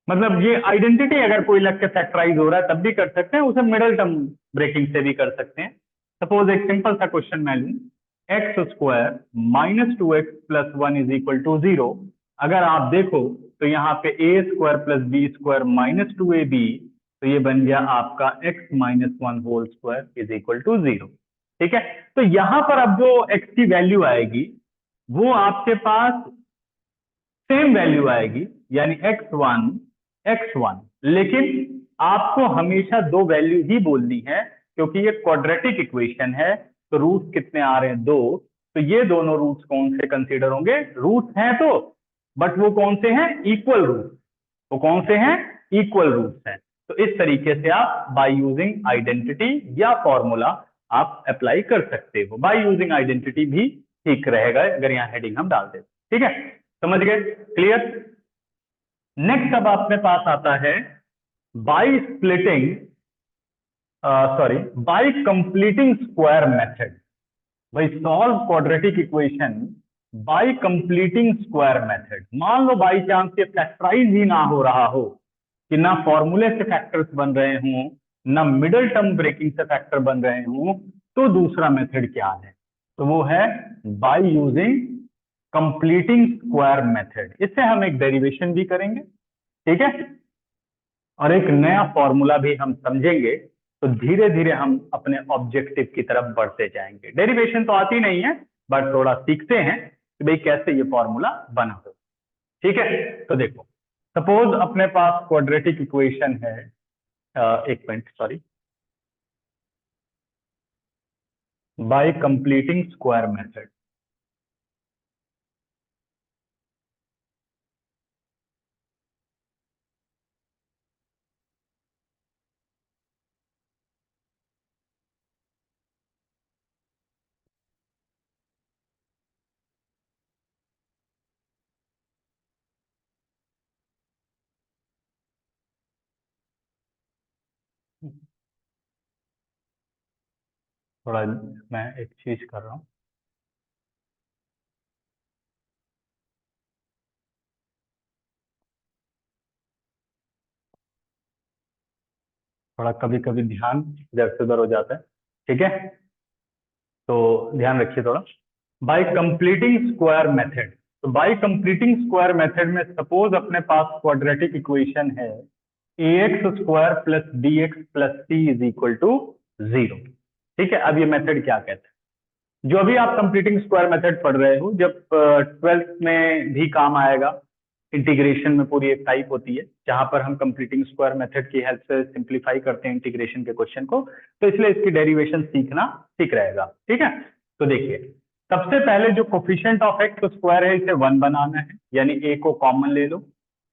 मतलब ये आइडेंटिटी अगर कोई लग के फैक्टराइज हो रहा है तब भी कर सकते हैं, उसे मिडिल टर्म ब्रेकिंग से भी कर सकते हैं। सपोज एक सिंपल सा क्वेश्चन मैं लूं, x² - 2x + 1 = 0। अगर आप देखो तो यहाँ पे a² + b² - 2ab, तो ये बन गया आपका x - 1² = 0। ठीक है, तो यहां पर अब जो x की वैल्यू आएगी वो आपके पास सेम वैल्यू आएगी, यानी x1, लेकिन आपको हमेशा दो वैल्यू ही बोलनी है क्योंकि ये क्वाड्रेटिक इक्वेशन है। तो रूट्स कितने आ रहे हैं, दो। तो ये दोनों रूट्स कौन से कंसीडर होंगे, रूट्स हैं तो, बट वो कौन से हैं, इक्वल रूट। वो कौन से हैं, इक्वल रूट्स हैं। तो इस तरीके से आप बाय यूजिंग आइडेंटिटी या फॉर्मूला आप अप्लाई कर सकते हो। बाय यूजिंग आइडेंटिटी भी ठीक रहेगा अगर यहाँ हेडिंग हम डाल देते। ठीक है, समझ गए? क्लियर? नेक्स्ट अब अपने पास आता है by splitting, sorry, by completing square method. भाई solve quadratic equation by completing square method. मान लो बाई चांस ये फैक्टराइज ही ना हो रहा हो, कि ना फॉर्मूले से फैक्टर्स बन रहे हों, ना मिडिल टर्म ब्रेकिंग से फैक्टर बन रहे हों, तो दूसरा मेथड क्या है? तो वो है by using completing square method. इससे हम एक डेरिवेशन भी करेंगे, ठीक है, और एक नया फॉर्मूला भी हम समझेंगे। तो धीरे धीरे हम अपने ऑब्जेक्टिव की तरफ बढ़ते जाएंगे। डेरिवेशन तो आती नहीं है, बट थोड़ा सीखते हैं कि भाई कैसे ये फॉर्मूला बना हो। ठीक है, तो देखो, सपोज अपने पास क्वाड्रेटिक इक्वेशन है, एक minute, sorry, by completing square method. थोड़ा मैं एक चीज कर रहा हूँ, थोड़ा कभी कभी ध्यान इधर से उधर हो जाता है। ठीक है, तो ध्यान रखिए थोड़ा। बाय कंप्लीटिंग स्क्वायर मेथड, तो बाय कंप्लीटिंग स्क्वायर मेथड में सपोज अपने पास क्वाड्रेटिक इक्वेशन है a x square plus b x plus c is equal to 0। ठीक है, अब ये मेथड क्या कहता है? जो अभी आप कंप्लीटिंग स्क्वायर मेथड पढ़ रहे हो, जब 12th में भी काम आएगा। इंटीग्रेशन में पूरी एक टाइप होती है जहां पर हम कंप्लीटिंग स्क्वायर मेथड की हेल्प से सिंप्लीफाई करते हैं इंटीग्रेशन के क्वेश्चन को। तो इसलिए इसकी डेरिवेशन सीखना ठीक रहेगा। ठीक है, तो देखिए, सबसे पहले जो कोफिशिएंट ऑफ एक्स स्क्वायर है इसे 1 बनाना है, यानी ए को कॉमन ले लो।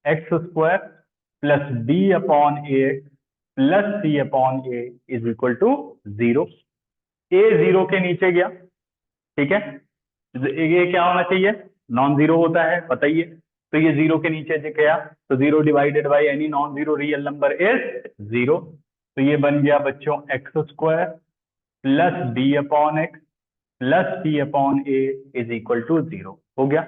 X square plus B upon a x plus C upon A is equal to 0। A 0 के नीचे गया, ठीक है, ये क्या होना चाहिए? नॉन जीरो होता है, बताइए। तो ये 0 के नीचे गया, तो 0 divided by any non zero real number is 0। तो ये बन गया बच्चों x square plus B upon x plus C upon A is equal to 0 हो गया।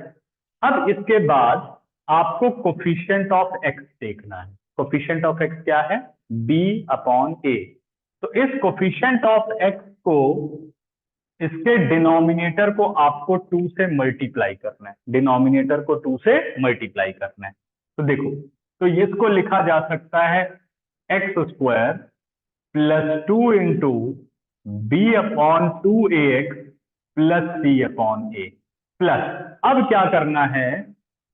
अब इसके बाद आपको कोफिशिएंट ऑफ एक्स देखना है। कोफिशिएंट ऑफ एक्स क्या है? बी अपॉन ए। तो इस कोफिशिएंट ऑफ एक्स को, इसके डिनोमिनेटर को आपको 2 से मल्टीप्लाई करना है। डिनोमिनेटर को 2 से मल्टीप्लाई करना है। तो देखो, तो इसको लिखा जा सकता है x square plus 2 into B upon 2 A x plus C upon A plus, अब क्या करना है?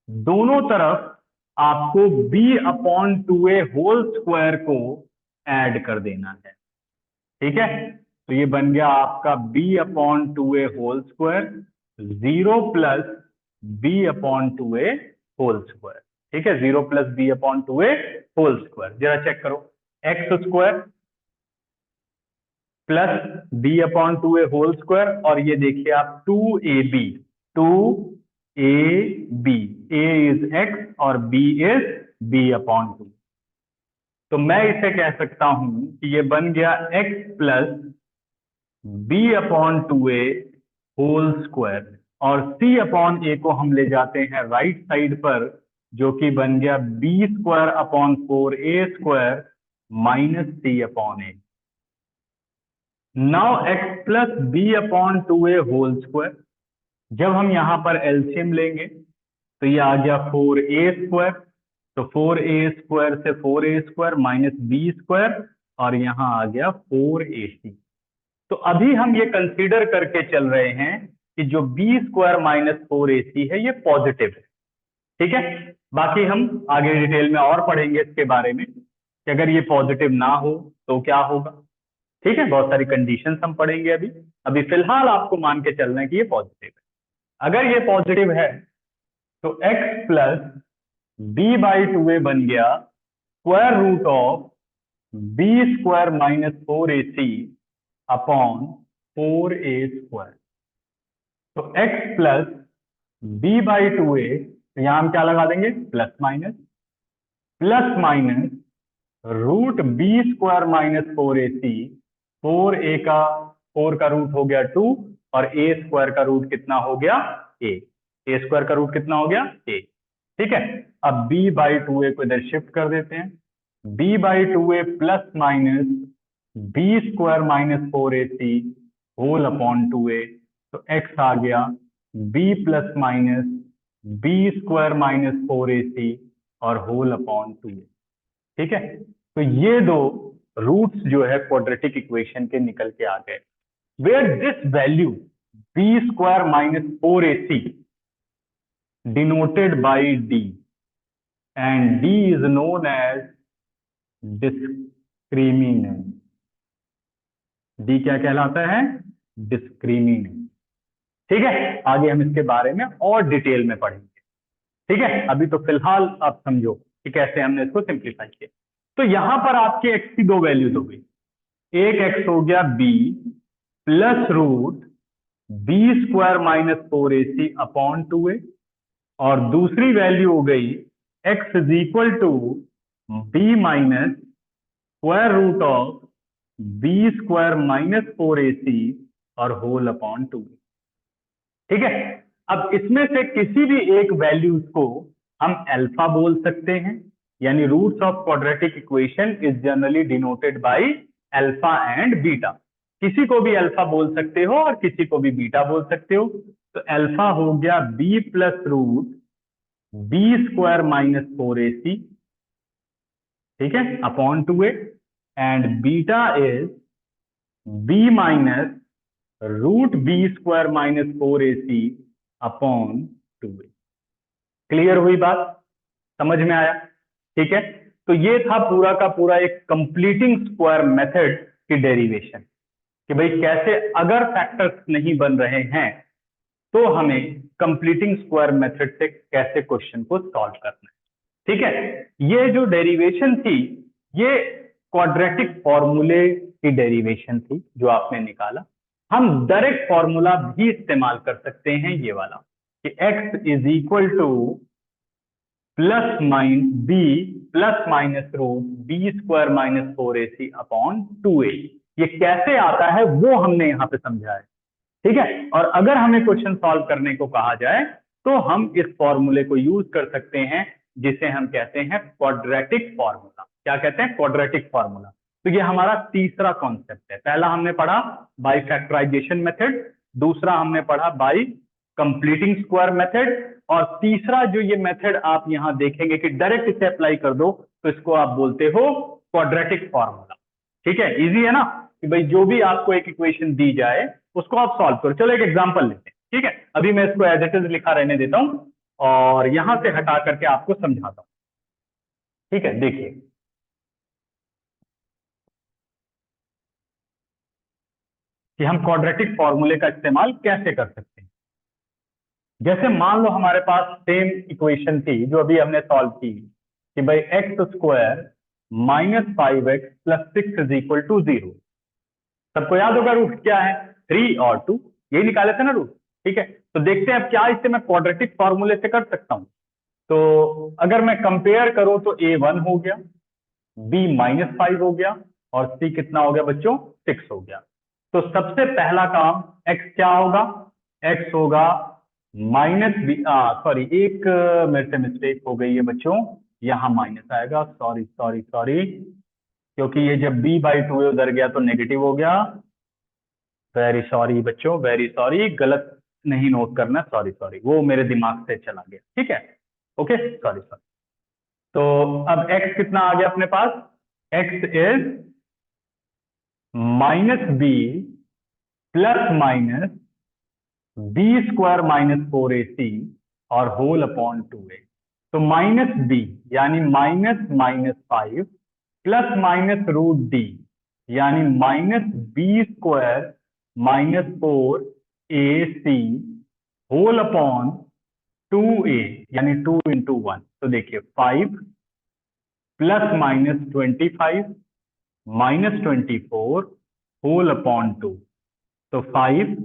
दोनों तरफ आपको B upon 2a whole square को ऐड कर देना है। ठीक है, तो ये बन गया आपका b upon 2a whole square, 0 plus b upon 2a whole square. ठीक है, 0 plus b upon 2a whole square. जरा चेक करो, x square plus b upon 2a whole square, और ये देखिए आप 2ab, 2ab, a is x और b is b upon 2। तो मैं इसे कह सकता हूं कि ये बन गया x plus B upon 2a whole square, और c अपॉन a को हम ले जाते हैं राइट साइड पर, जो कि बन गया b square upon 4a square minus c upon a। Now x plus B upon 2a whole square, जब हम यहां पर एलसीएम लेंगे तो ये आ गया 4a स्क्वायर। तो 4a स्क्वायर से 4a square minus b square, और यहां आ गया 4ac। तो अभी हम ये कंसीडर करके चल रहे हैं कि जो बी स्क्वायर माइनस 4ac है ये पॉजिटिव है। ठीक है, बाकी हम आगे डिटेल में और पढ़ेंगे इसके बारे में कि अगर ये पॉजिटिव ना हो तो क्या होगा। ठीक है, बहुत सारी कंडीशंस हम पढ़ेंगे अभी। अभी फिलहाल आपको मान के चलना है कि ये पॉजिटिव है। अगर ये पॉजिटिव है तो x plus b by 2a बन गया square root of b square minus 4ac upon 4a square. तो x plus b by two a, तो यहां हम क्या लगा देंगे, plus minus, plus minus root b square minus four ए सी, फोर का रूट हो गया टू, और ए स्क्वायर का रूट कितना हो गया, ए स्क्वायर का रूट कितना हो गया, ए। ठीक है, अब b बाई टू ए को इधर शिफ्ट कर देते हैं, b by two a plus minus b square minus four A c whole upon two a, तो x आ गया b plus minus b square minus four ए सी और होल अपॉन टू ए। ठीक है, तो ये दो रूट्स जो है क्वाड्रेटिक इक्वेशन के निकल के आ गए, where this value B square minus four A C denoted by d and d is known as discriminant। d क्या कहलाता है, डिस्क्रिमिनेंट। ठीक है, आगे हम इसके बारे में और डिटेल में पढ़ेंगे। ठीक है, अभी तो फिलहाल आप समझो कि कैसे हमने इसको सिंप्लीफाई किया। तो यहां पर आपके x की दो वैल्यूज हो गई, एक x हो गया b plus root b square minus four A c upon two a, और दूसरी वैल्यू हो गई x is equal to b minus square root of b square minus four A c और होल अपॉन टू। ठीक है, अब इसमें से किसी भी एक वैल्यूज को हम अल्फा बोल सकते हैं, यानी roots of quadratic equation is generally denoted by alpha and beta. किसी को भी अल्फा बोल सकते हो और किसी को भी बीटा बोल सकते हो। तो अल्फा हो गया b plus root b square minus four ए सी, ठीक है, upon two a, and beta is b minus root b square minus four A c upon two a. Clear हुई बात, समझ में आया? ठीक है, तो ये था पूरा का पूरा एक कंप्लीटिंग स्क्वायर मेथड की डेरिवेशन, कि भाई कैसे अगर फैक्टर्स नहीं बन रहे हैं तो हमें कंप्लीटिंग स्क्वायर मेथड से कैसे क्वेश्चन को सॉल्व करना है। ठीक है, ये जो डेरिवेशन थी ये क्वाड्रेटिक फॉर्मूले की डेरिवेशन थी जो आपने निकाला। हम डायरेक्ट फॉर्मूला भी इस्तेमाल कर सकते हैं, ये वाला कि x is equal to plus minus b plus minus root b square minus four A c upon two a. ये कैसे आता है वो हमने यहां पे समझा है। ठीक है, और अगर हमें क्वेश्चन सॉल्व करने को कहा जाए तो हम इस फॉर्मूले को यूज कर सकते हैं, जिसे हम कहते हैं क्वाड्रेटिक फॉर्मूला। क्या कहते हैं? Quadratic formula. तो ये हमारा तीसरा कॉन्सेप्ट है। पहला हमने पढ़ा बाय फैक्टराइजेशन मेथड, दूसरा हमने पढ़ा बाय कंप्लीटिंग स्क्वायर मेथड, और तीसरा जो ये मेथड आप यहां देखेंगे कि डायरेक्ट इसे अप्लाई कर दो, तो इसको आप बोलते हो क्वाड्रेटिक फॉर्मूला। ठीक है, इजी है ना कि भाई जो भी आपको एक इक्वेशन दी जाए उसको आप सॉल्व करो। चलो एक एग्जांपल लेते हैं। ठीक है, अभी मैं इसको एज इट इज लिखा रहने देता हूं और यहां से हटा करके आपको समझाता हूं। ठीक है, देखिए कि हम क्वाड्रेटिक फॉर्मूले का इस्तेमाल कैसे कर सकते हैं। जैसे मान लो हमारे पास सेम इक्वेशन थी जो अभी हमने सॉल्व की कि भाई x square minus five x plus six is equal to zero. सबको याद होगा रूट क्या है, 3 और 2, यही निकाले थे ना रूट। ठीक है, तो देखते हैं अब क्या इसे मैं क्वाड्रेटिक फॉर्मूले से कर सकता हूं। तो अगर मैं कंपेयर करूं तो a1 हो गया, b माइनस फाइव हो गया, और c कितना हो गया बच्चों, 6 हो गया। तो सबसे पहला काम x क्या होगा, x होगा माइनस बी, सॉरी एक मेरे से मिस्टेक हो गई है बच्चों, यहां माइनस आएगा, सॉरी सॉरी सॉरी, क्योंकि ये जब b बाई टू उधर गया तो नेगेटिव हो गया। वेरी सॉरी बच्चों, वेरी सॉरी, गलत नहीं नोट करना, सॉरी सॉरी, वो मेरे दिमाग से चला गया। ठीक है, ओके, सॉरी सॉरी। तो अब x कितना आ गया अपने पास, x इज minus b plus minus b square minus four ए सी और होल अपॉन टू ए। तो माइनस बी यानी minus minus five plus minus root d यानी minus b square minus four A c whole upon two a यानी 2 × 1। तो देखिए 5 plus minus 25 minus 24 whole upon 2। तो 5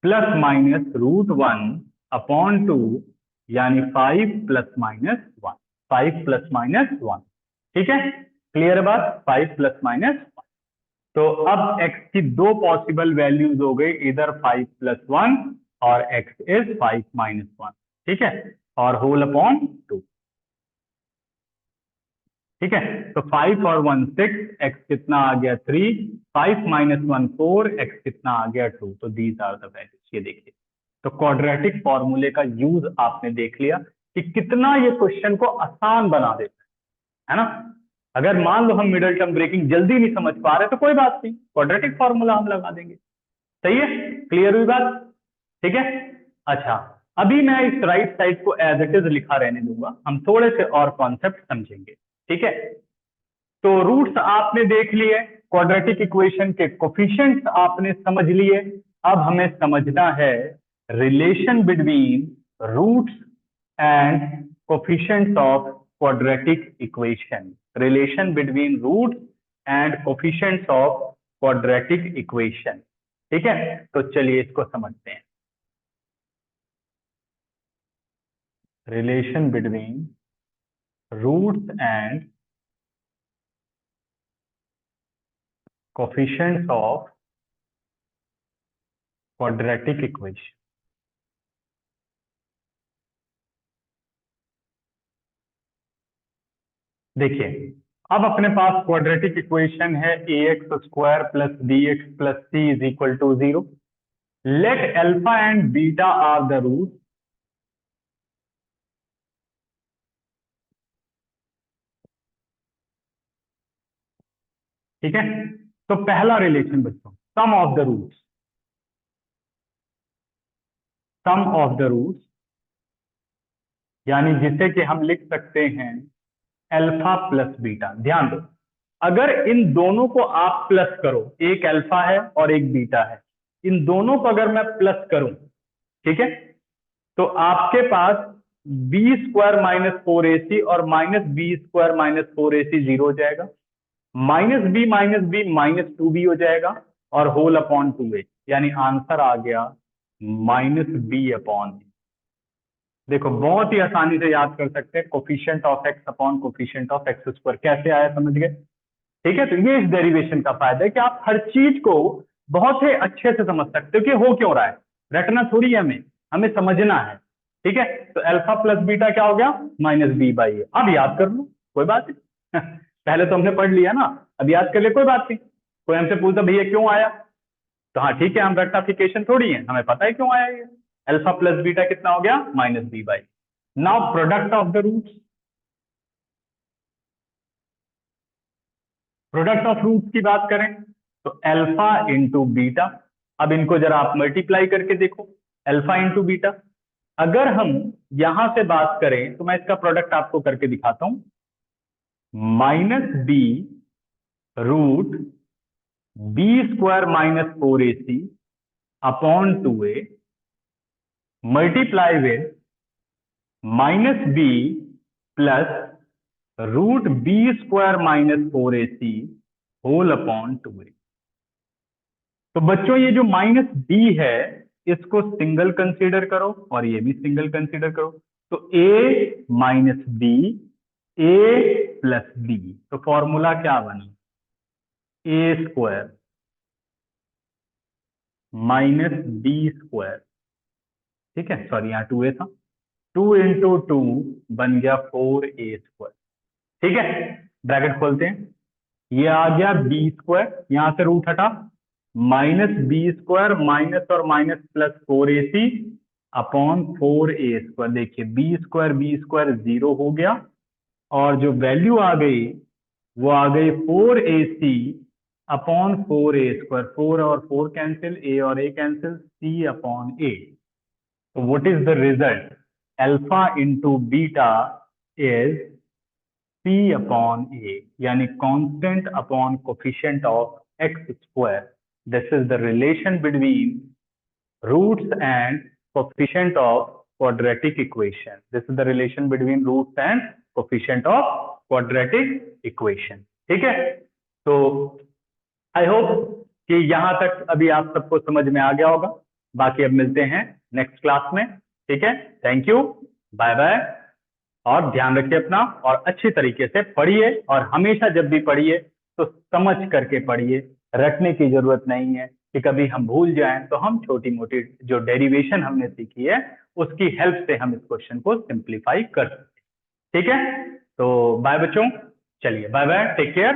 plus minus √1/2 यानी 5 plus minus 1, 5 plus minus 1। ठीक है, clear बात, 5 प्लस माइनस 1। तो अब x की दो पॉसिबल वैल्यूज हो गई, इधर 5 प्लस 1 और x इज 5 माइनस 1। ठीक है, और होल अपॉन 2। ठीक है, तो 5 और 1 6, x कितना आ गया 3, 5 माइनस 1 4, x कितना आ गया 2। तो दीज आर द वैल्यूज। ये देखिए, तो क्वाड्रेटिक फॉर्मूले का यूज आपने देख लिया कि कितना ये क्वेश्चन को आसान बना देता है ना। अगर मान लो हम मिडिल टर्म ब्रेकिंग जल्दी नहीं समझ पा रहे तो कोई बात नहीं, क्वाड्रेटिक फॉर्मूला हम लगा देंगे। सही है, क्लियर हुई बात? ठीक है, अच्छा, अभी मैं इस राइट साइड को एज इट इज लिखा रहने दूंगा, हम थोड़े से और कॉन्सेप्ट समझेंगे। ठीक है, तो रूट्स आपने देख लिए, क्वाड्रेटिक इक्वेशन के कोफिशिएंट्स आपने समझ लिए। अब हमें समझना है relation between roots and coefficients of quadratic equation. Relation between roots and coefficients of quadratic equation. ठीक है, तो चलिए इसको समझते हैं। Relation between roots and coefficients of quadratic equation. देखिए, अब अपने पास क्वाड्रेटिक इक्वेशन है ax² plus bx plus c is equal to 0। Let alpha and beta are the root. ठीक है, तो पहला रिलेशन बच्चों, sum of the roots. Sum of the roots यानी जिसे कि हम लिख सकते हैं अल्फा प्लस बीटा। ध्यान दो, अगर इन दोनों को आप प्लस करो, एक अल्फा है और एक बीटा है, इन दोनों को अगर मैं प्लस करूं, ठीक है, तो आपके पास b² माइनस 4ac और माइनस b² माइनस 4ac 0 हो जाएगा, -b -2b हो जाएगा, और होल अपॉन 2a, यानी आंसर आ गया -b/a। देखो, बहुत ही आसानी से याद कर सकते हैं, coefficient of x upon coefficient of x²। कैसे आया समझ गए? ठीक है, तो ये इस डेरिवेशन का फायदा है कि आप हर चीज को बहुत ही अच्छे से समझ सकते हो कि हो क्यों रहा है। रटना थोड़ी है, हमें हमें समझना है। ठीक है, तो अल्फा प्लस बीटा क्या हो गया? -b/a। अब याद कर लो, कोई बात नहीं पहले तो हमने पढ़ लिया ना, अब याद कर ले, कोई बात नहीं। कोई हमसे पूछता भैया क्यों आया, तो हाँ ठीक है, हम रेक्टाफिकेशन थोड़ी है, हमें पता है क्यों आया ये। अल्फा प्लस बीटा कितना हो गया? -b/a। Now product of the roots. Product of roots की बात करें तो अल्फा इंटू बीटा। अब इनको जरा आप मल्टीप्लाई करके देखो, अल्फा इंटू बीटा। अगर हम यहां से बात करें तो मैं इसका प्रोडक्ट आपको करके दिखाता हूं, -b √b² minus 4ac upon 2a multiply with -b plus √b² minus 4ac whole upon 2a। तो बच्चों, ये जो -b है इसको सिंगल कंसीडर करो और ये भी सिंगल कंसीडर करो, तो a minus b, a plus b। तो फॉर्मूला क्या बना? a² minus b²। ठीक है, सॉरी यहाँ 2a था, 2 इंटू 2 बन गया 4a²। ठीक है, ब्रैकेट खोलते हैं, ये आ गया b², यहां से रूट हटा, -b² माइनस और minus plus 4ac upon 4a²। देखिए, b² 0 हो गया, और जो वैल्यू आ गई वो आ गई 4ac अपॉन 4a²। 4 और 4 कैंसिल, a और a cancel, c upon a। तो what is the result? Alpha into beta is c upon a, यानी constant upon coefficient of x²। This is the relation between roots and coefficient of quadratic equation. This is the relation between roots and coefficient of quadratic equation. ठीक है, तो I hope कि यहां तक अभी आप सबको समझ में आ गया होगा। बाकी अब मिलते हैं नेक्स्ट क्लास में, ठीक है। Thank you, bye bye. और ध्यान रखिए अपना, और अच्छी तरीके से पढ़िए, और हमेशा जब भी पढ़िए तो समझ करके पढ़िए, रटने की जरूरत नहीं है कि कभी हम भूल जाएं तो हम छोटी मोटी जो डेरिवेशन हमने सीखी है उसकी हेल्प से हम इस क्वेश्चन को सिंप्लीफाई कर सकते हैं, ठीक है। तो बाय बच्चों, चलिए बाय बाय, टेक केयर।